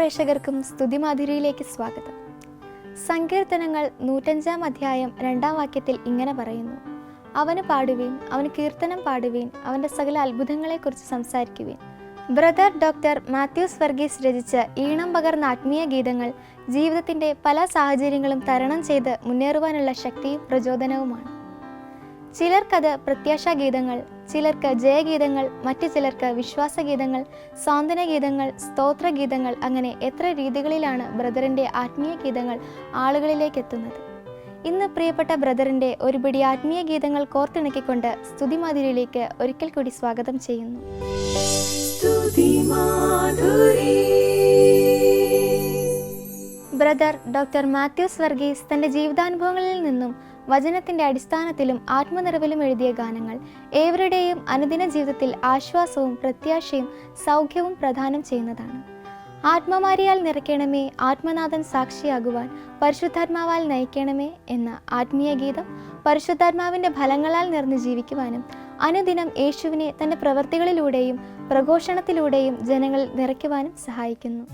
പ്രേക്ഷകർക്കും സ്തുതിമാധുരിയിലേക്ക് സ്വാഗതം. സങ്കീർത്തനങ്ങൾ 105 അധ്യായം 2 വാക്യത്തിൽ ഇങ്ങനെ പറയുന്നു: അവന് പാടുവീൻ, അവന് കീർത്തനം പാടുവീൻ, അവൻ്റെ സകല അത്ഭുതങ്ങളെക്കുറിച്ച് സംസാരിക്കുവീൻ. ബ്രദർ ഡോക്ടർ മാത്യൂസ് വർഗീസ് രചിച്ച ഈണം പകർന്ന ആത്മീയ ഗീതങ്ങൾ ജീവിതത്തിൻ്റെ പല സാഹചര്യങ്ങളും തരണം ചെയ്ത് മുന്നേറുവാനുള്ള ശക്തിയും പ്രചോദനവുമാണ്. ചിലർക്കത് പ്രത്യാശാഗീതങ്ങൾ, ചിലർക്ക് ജയഗീതങ്ങൾ, മറ്റു ചിലർക്ക് വിശ്വാസഗീതങ്ങൾ, സാന്ത്വനഗീതങ്ങൾ, സ്തോത്രഗീതങ്ങൾ, അങ്ങനെ എത്ര രീതികളിലാണ് ബ്രദറിൻ്റെ ആത്മീയ ഗീതങ്ങൾ ആളുകളിലേക്ക് എത്തുന്നത്. ഇന്ന് പ്രിയപ്പെട്ട ബ്രദറിൻ്റെ ഒരു പിടി ആത്മീയ ഗീതങ്ങൾ കോർത്തിണക്കിക്കൊണ്ട് സ്തുതിമാധുരിയിലേക്ക് ഒരിക്കൽ കൂടി സ്വാഗതം ചെയ്യുന്നു. ബ്രദർ ഡോക്ടർ മാത്യൂസ് വർഗീസ് തൻ്റെ ജീവിതാനുഭവങ്ങളിൽ നിന്നും വചനത്തിൻ്റെ അടിസ്ഥാനത്തിലും ആത്മനിറവിലും എഴുതിയ ഗാനങ്ങൾ ഏവരുടെയും അനുദിന ജീവിതത്തിൽ ആശ്വാസവും പ്രത്യാശയും സൗഖ്യവും പ്രദാനം ചെയ്യുന്നതാണ്. ആത്മമാരിയാൽ നിറയ്ക്കണമേ, ആത്മനാഥൻ സാക്ഷിയാകുവാൻ പരിശുദ്ധാത്മാവാൽ നയിക്കണമേ എന്ന ആത്മീയ ഗീതം പരിശുദ്ധാത്മാവിൻ്റെ ഫലങ്ങളാൽ നിറഞ്ഞു ജീവിക്കുവാനും അനുദിനം യേശുവിനെ തൻ്റെ പ്രവൃത്തികളിലൂടെയും പ്രഘോഷണത്തിലൂടെയും ജനങ്ങൾ നിറയ്ക്കുവാനും സഹായിക്കുന്നു.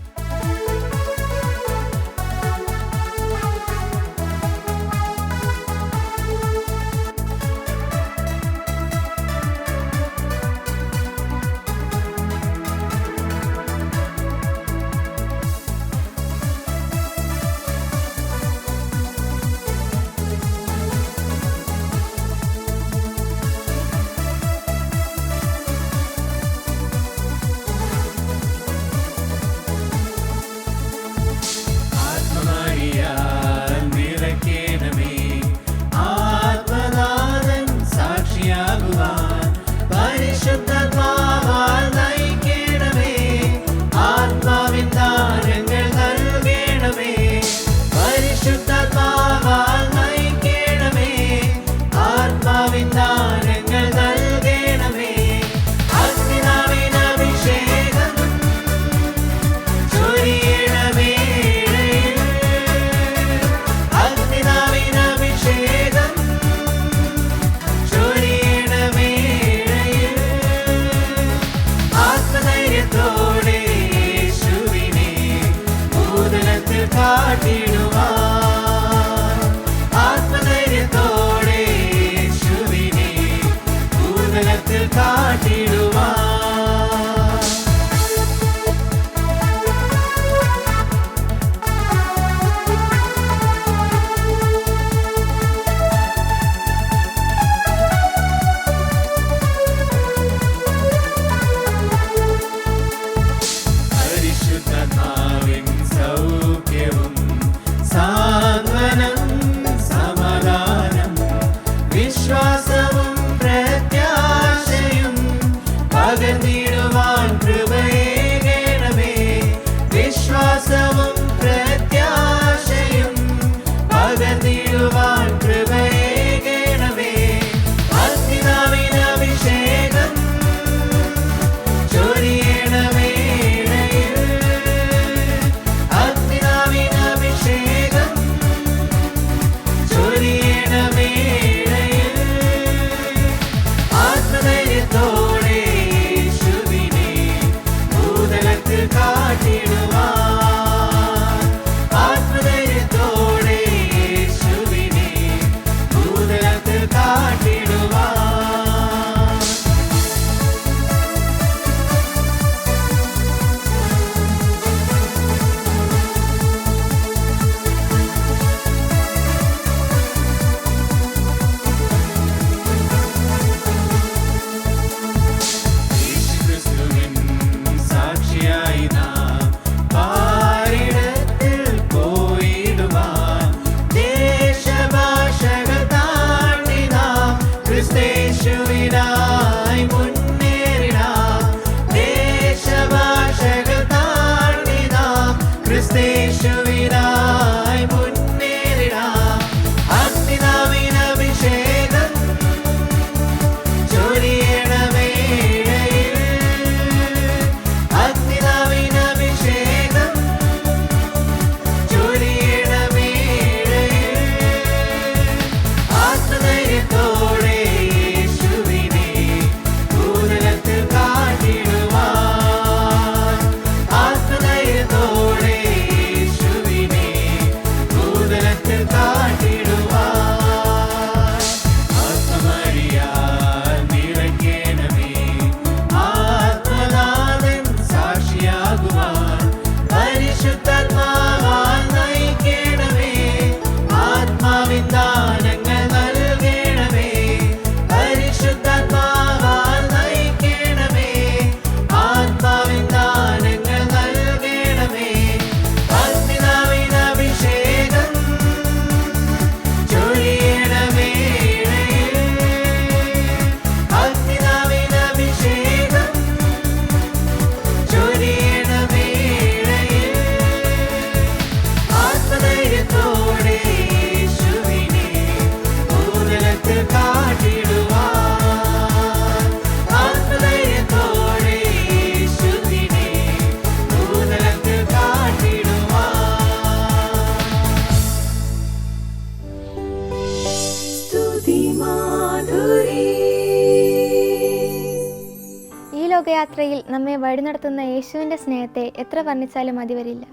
ജീവിതയാത്രയിൽ നമ്മെ വഴി നടത്തുന്ന യേശുവിൻ്റെ സ്നേഹത്തെ എത്ര വർണ്ണിച്ചാലും മതി വരില്ല.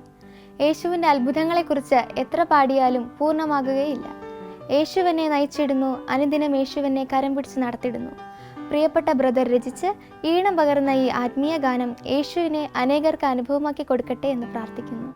യേശുവിൻ്റെ അത്ഭുതങ്ങളെക്കുറിച്ച് എത്ര പാടിയാലും പൂർണ്ണമാകുകയില്ല. യേശുവിനെ നയിച്ചിടുന്നു, അനുദിനം യേശുവിനെ കരം പിടിച്ച് നടത്തിടുന്നു. പ്രിയപ്പെട്ട ബ്രദർ രചിച്ച് ഈണം പകർന്ന ഈ ആത്മീയ ഗാനം യേശുവിനെ അനേകർക്ക് അനുഭവമാക്കി കൊടുക്കട്ടെ എന്ന് പ്രാർത്ഥിക്കുന്നു.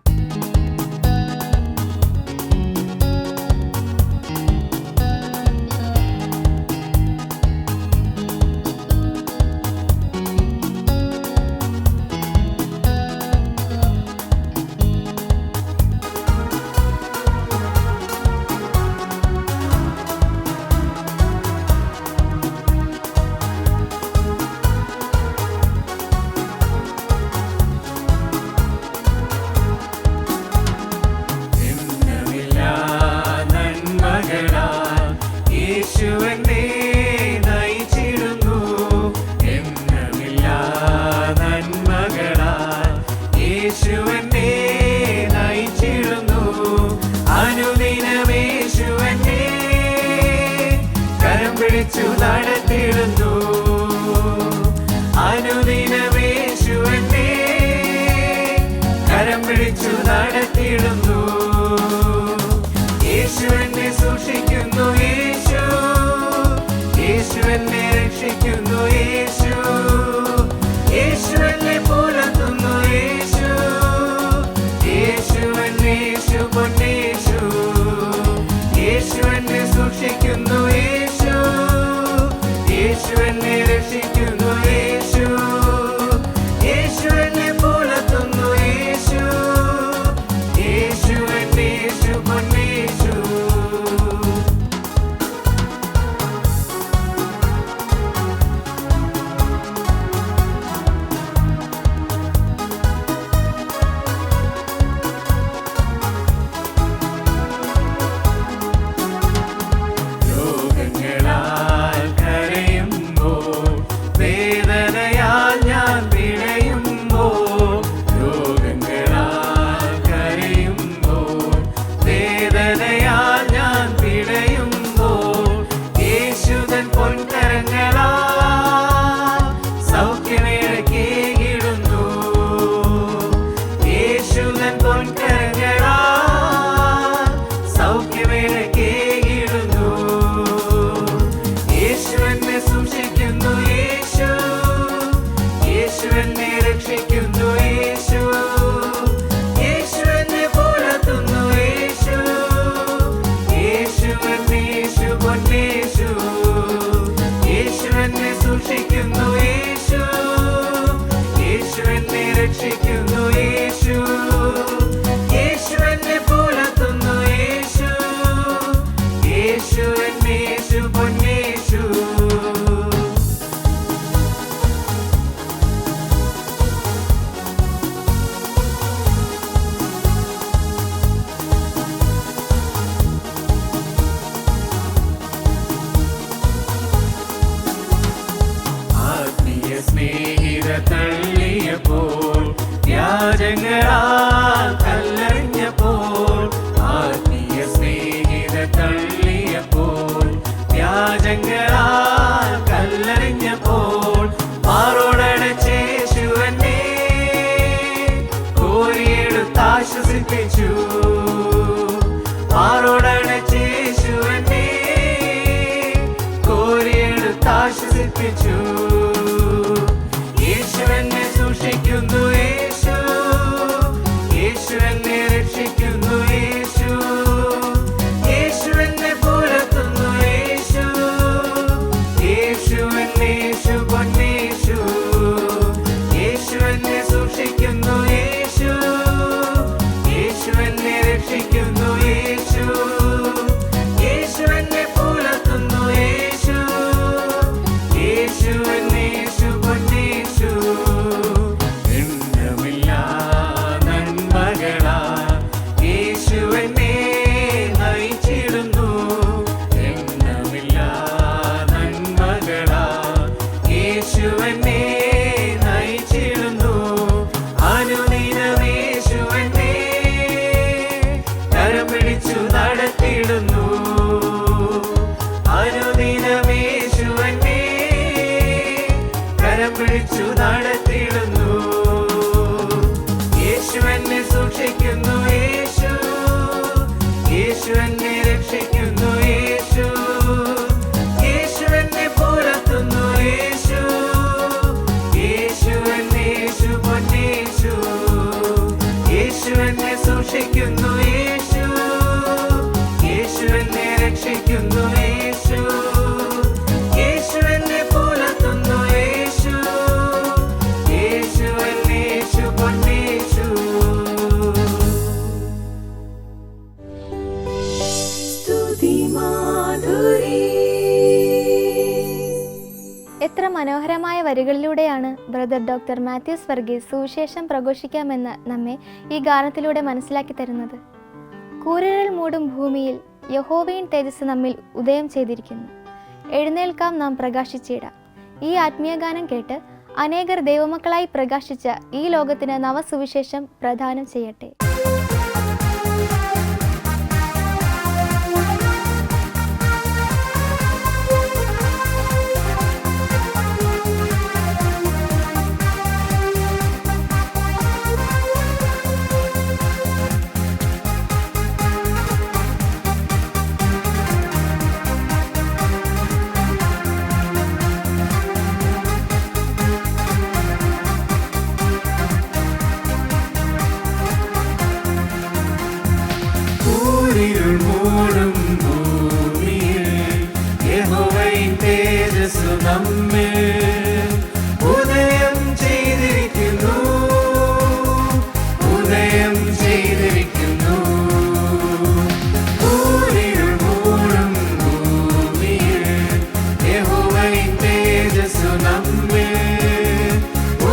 നടത്തിടുന്നു അനുദിനമേശുവനെ കരം പിടിച്ചു നടത്തിടുന്നു. യേശുവനെ സൂക്ഷിക്കുന്നു, യേശു യേശുവനെ രക്ഷിക്കുന്നു, യേശു യേശുവനെ പുലർത്തുന്നു, യേശു യേശുവനെ യേശു പൊന്നേശു യേശുവനെ സൂക്ഷിക്കുന്നു, യേശു യേശുവനെ രക്ഷിക്കുന്നു, യേശു യേശുവനെ പുലർത്തുന്നു, യേശു യേശുവനെ യേശു പൊന്നേശു. തള്ളിയപ്പോൾ വ്യാജങ്ങളാൽ കല്ലെറിഞ്ഞപ്പോൾ ആത്മീയ സ്നേഹിത തള്ളിയപ്പോൾ വ്യാജങ്ങളാൽ കല്ലെറിഞ്ഞപ്പോൾ മാറോടടച്ചേശുവനെ കോരിയെടുത്താശ്വസിപ്പിച്ചു. മാറോടടച്ചേശുവനെ കോരിയെടുത്താശ്വസിപ്പിച്ചു. യേശുവനെ സൂക്ഷിക്കുന്നു, യേശു യേശുവനെ രക്ഷിക്കുന്നു, യേശു യേശുവനെ പുലർത്തുന്നു, യേശു യേശുവനെ യേശു പൊന്നേശു യേശുവനെ സൂക്ഷിക്കുന്നു, യേശു യേശുവനെ രക്ഷിക്കുന്നു, യേശു യേശുവനെ പുലർത്തുന്നു, യേശു യേശുവനെ മനോഹരമായ വരികളിലൂടെയാണ് ബ്രദർ ഡോക്ടർ മാത്യൂസ് വർഗീസ് സുവിശേഷം പ്രഘോഷിക്കാമെന്ന് നമ്മെ ഈ ഗാനത്തിലൂടെ മനസ്സിലാക്കി തരുന്നത്. കൂരിരുൾ മൂടും ഭൂമിയിൽ യഹോവയിൻ തേജസ് നമ്മിൽ ഉദയം ചെയ്തിരിക്കുന്നു. എഴുന്നേൽക്കാം, നാം പ്രകാശിച്ചിടാം. ഈ ആത്മീയ ഗാനം കേട്ട് അനേകർ ദൈവമക്കളായി പ്രകാശിച്ച ഈ ലോകത്തിന് നവസുവിശേഷം പ്രദാനം ചെയ്യട്ടെ. മൂടും ഭൂമിയിൽ യഹോവയിൻ തേജസ്സു നമ്മിൽ ഉദയം ചെയ്തിരിക്കുന്നു, ഉദയം ചെയ്തിരിക്കുന്നു. കൂരിരുൾ മൂടും ഭൂമിയിൽ യഹോവയിൻ തേജസ്സു നമ്മിൽ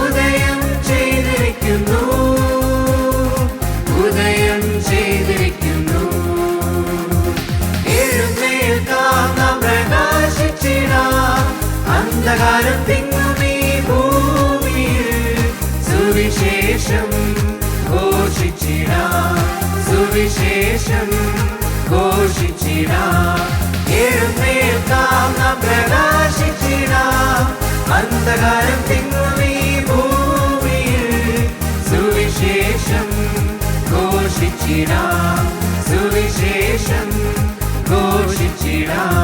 ഉദയം ചെയ്തിരിക്കുന്നു, ഉദയം ചെയ്തിരിക്കുന്നു. അന്ധകാരം തിങ്ങുമീ ഭൂമിയിൽ സുവിശേഷം ഘോഷിച്ചിടാം, സുവിശേഷം ഘോഷിച്ചിടാം. എഴുന്നേൽക്കാം, നാം പ്രകാശിച്ചിടാം. അന്ധകാരം തിങ്ങുമീ ഭൂമിയിൽ സുവിശേഷം ഘോഷിച്ചിടാം, സുവിശേഷം ഘോഷിച്ചിടാം.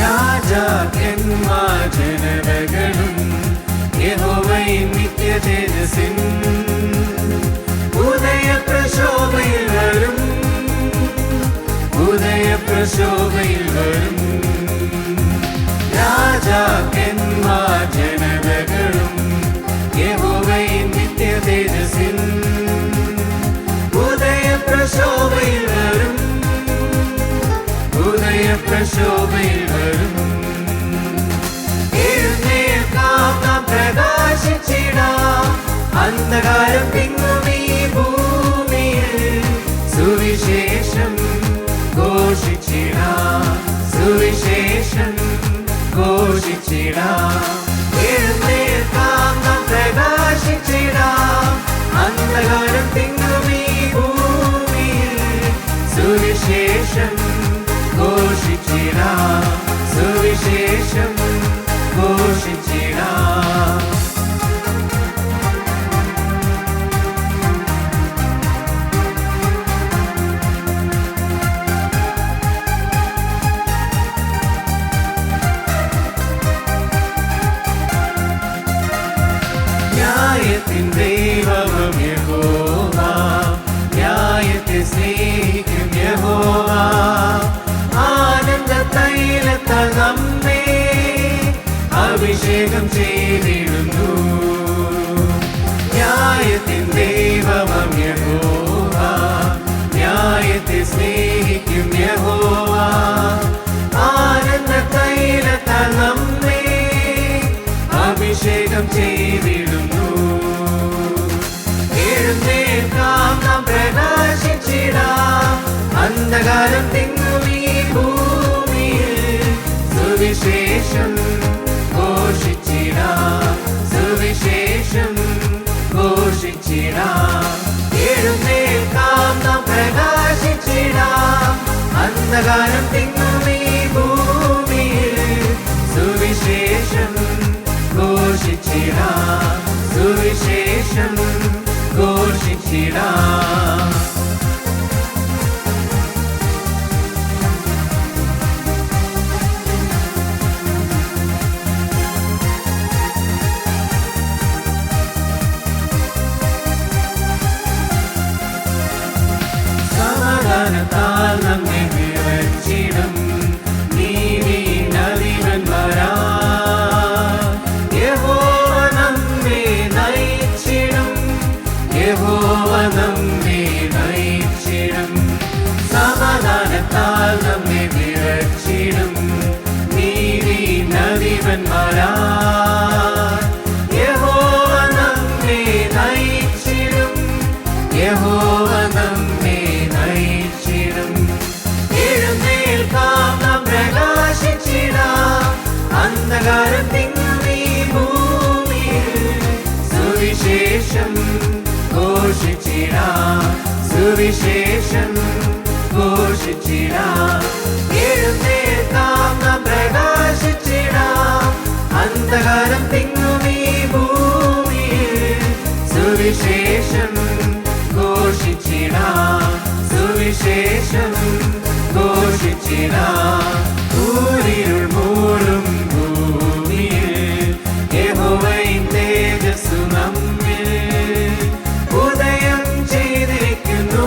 രാജാക്കന്മാർ ജനതകളും യഹോവയിൻ നിത്യതേജസ്സിൻ ഉദയപ്രശോഭയിൽ വരും, ഉദയപ്രശോഭയിൽ വരും. രാജാക്കന്മാർ ജനതകളും യഹോവയിൻ നിത്യതേജസ്സിൻ ഉദയപ്രശോഭയിൽ വരും, ഉദയപ്രശോഭയിൽ വരും. എഴുന്നേൽക്കാം, നാം പ്രകാശിച്ചിടാം. അന്ധകാരം തിങ്ങുമീ ഭൂമിയിൽ സുവിശേഷം ഘോഷിച്ചിടാം, സുവിശേഷം ഘോഷിച്ചിടാം. എഴുന്നേൽക്കാം, നാം പ്രകാശിച്ചിടാം. അന്ധകാരം തിങ്ങുമീ ഭൂമിയിൽ സുവിശേഷം ഘോഷിച്ചിടാം, സുവിശേഷം ഘോഷിച്ചിടാം. ന്യായത്തിൻ ദൈവം യഹോവ, ന്യായത്തെ സ്നേഹിക്കും യഹോവ. ആനന്ദ തൈലത്താൽ നമ്മെ അഭിഷേകം ചെയ്തിടുന്നു. ന്യായത്തിൻ ദൈവം യഹോവ, ന്യായത്തെ സ്നേഹിക്കും യഹോവ. ആനന്ദ തൈലത്താൽ നമ്മെ അഭിഷേകം ചെയ്തിടുന്നു. എഴുന്നേൽക്കാം, നാം പ്രകാശിച്ചിടാം. അന്ധകാരം തിങ്ങുമീ ഭൂമിയിൽ സുവിശേഷം ഘോഷിച്ചിടാം, സുവിശേഷം ഘോഷിച്ചിടാം. എഴുന്നേൽക്കാം, നാം പ്രകാശിച്ചിടാം. അന്ധകാരം തിങ്ങുമീ ഭൂമിയിൽ സുവിശേഷം ഘോഷിച്ചിടാം, സുവിശേഷം ഘോഷിച്ചിടാം. സമാധാനത്താൽ നമ്മെ നിറച്ചിടും നീതിയിൻ അധിപന്മാരാ അന്നദാനം തിങ്ങും ഈ ഭൂമിയിൽ സുവിശേഷം ഘോഷിച്ചിടാം, സുവിശേഷം ഘോഷിച്ചിടാം. എഴുന്നേൽക്കാം നാം പ്രകാശിച്ചിടാം, അന്ധകാരം തിങ്ങും ഈ ഭൂമിയിൽ സുവിശേഷം ഘോഷിച്ചിടാം, സുവിശേഷം ഘോഷിച്ചിടാം. ഊരിരുൾ മൂടും ഭൂമിയിൽ യഹോവയിൻ തേജസ്സു നമ്മിൽ ഉദയം ചെയ്തിരിക്കുന്നു,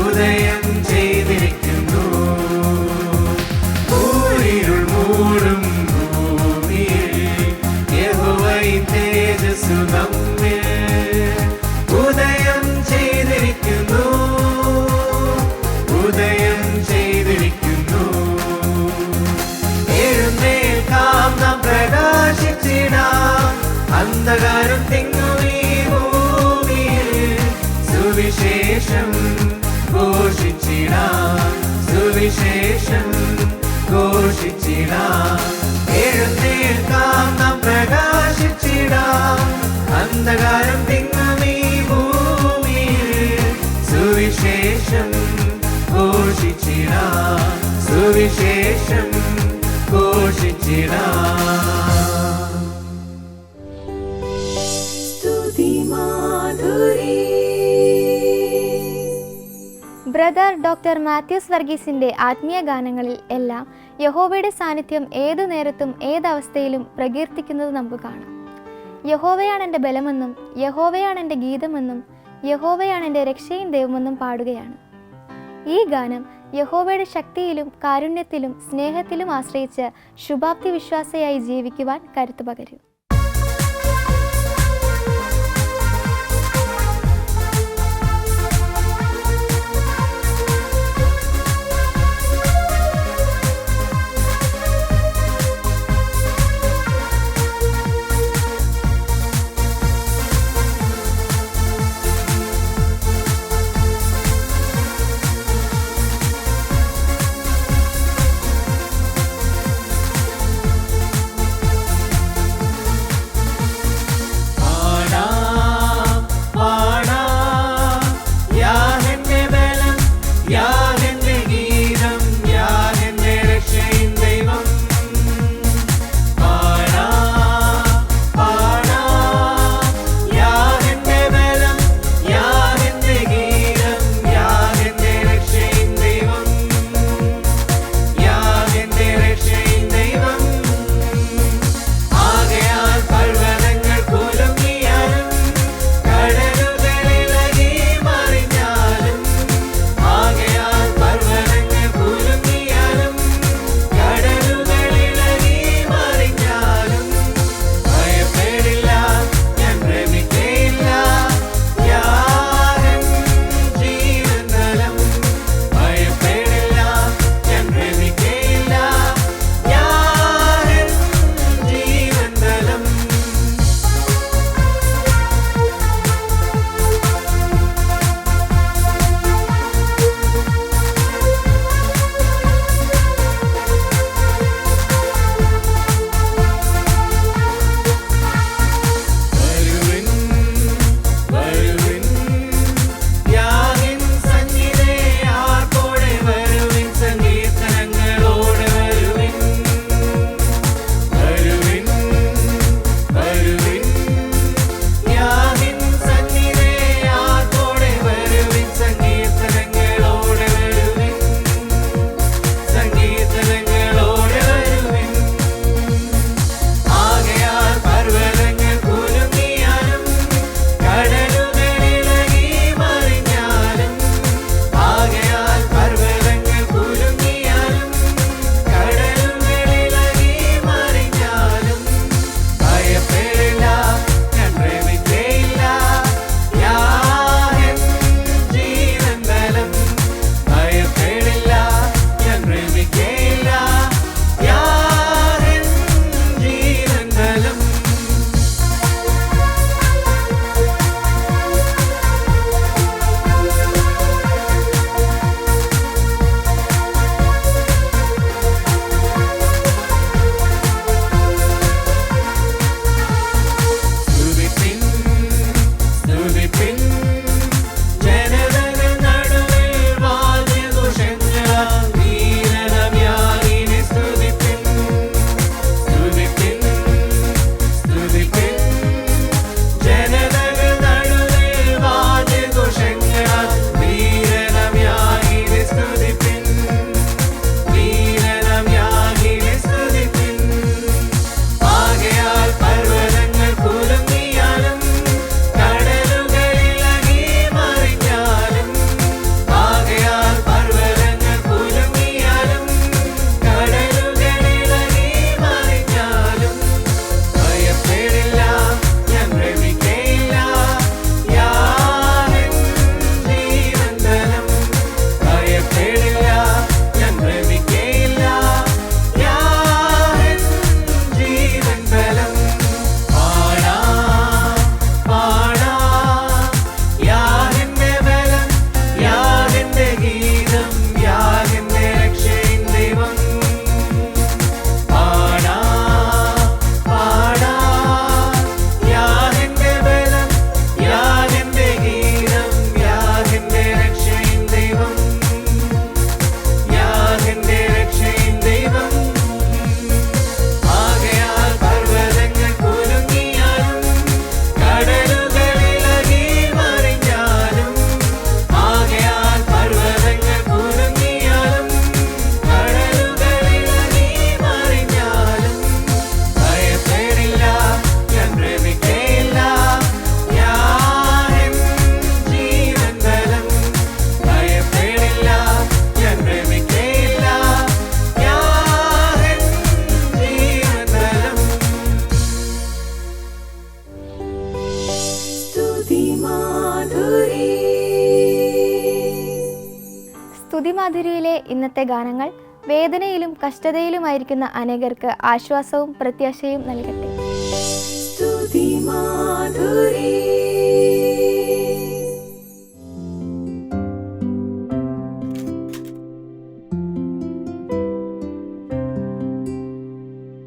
ഉദയം ചെയ്തിരിക്കുന്നു. ഊരിരുൾ മൂടും ഭൂമിയിൽ യഹോവയിൻ തേജസ്സു നമ്മിൽ ഉദയം ചെയ്തിരിക്കുന്നു, ഉദയം ചെയ്തിരിക്കുന്നു. എഴുന്നേൽക്കാം നാം പ്രകാശിച്ചിടാം, അന്ധകാരം തിങ്ങും ഈ ഭൂമിയിൽ സുവിശേഷം ഘോഷിച്ചിടാം, സുവിശേഷം ഘോഷിച്ചിടാം. എഴുന്നേൽക്കാം നാം പ്രകാശിച്ചിടാം, അന്ധകാരം തിങ്ങും ഈ ഭൂമിയിൽ സുവിശേഷം ഘോഷിച്ചിടാം, സുവിശേഷം ഘോഷിച്ചിടാം. ബ്രദർ ഡോക്ടർ മാത്യൂസ് വർഗീസിന്റെ ആത്മീയ ഗാനങ്ങളിൽ എല്ലാം യഹോവയുടെ സാന്നിധ്യം ഏതു നേരത്തും ഏതവസ്ഥയിലും പ്രകീർത്തിക്കുന്നത് നമുക്ക് കാണാം. യഹോവയാണ് എൻ്റെ ബലമെന്നും യഹോവയാണ് എൻ്റെ ഗീതമെന്നും യഹോവയാണ് എൻ്റെ രക്ഷയും ദൈവമെന്നും പാടുകയാണ്. ഈ ഗാനം യഹോവയുടെ ശക്തിയിലും കാരുണ്യത്തിലും സ്നേഹത്തിലും ആശ്രയിച്ച് ശുഭാപ്തി വിശ്വാസയായി ജീവിക്കുവാൻ കരുത്തു പകരും. ഇന്നത്തെ ഗാനങ്ങൾ വേദനയിലും കഷ്ടതയിലുമായിരിക്കുന്ന അനേകർക്ക് ആശ്വാസവും പ്രത്യാശയും നൽകട്ടെ. സ്തുതി മാധുരി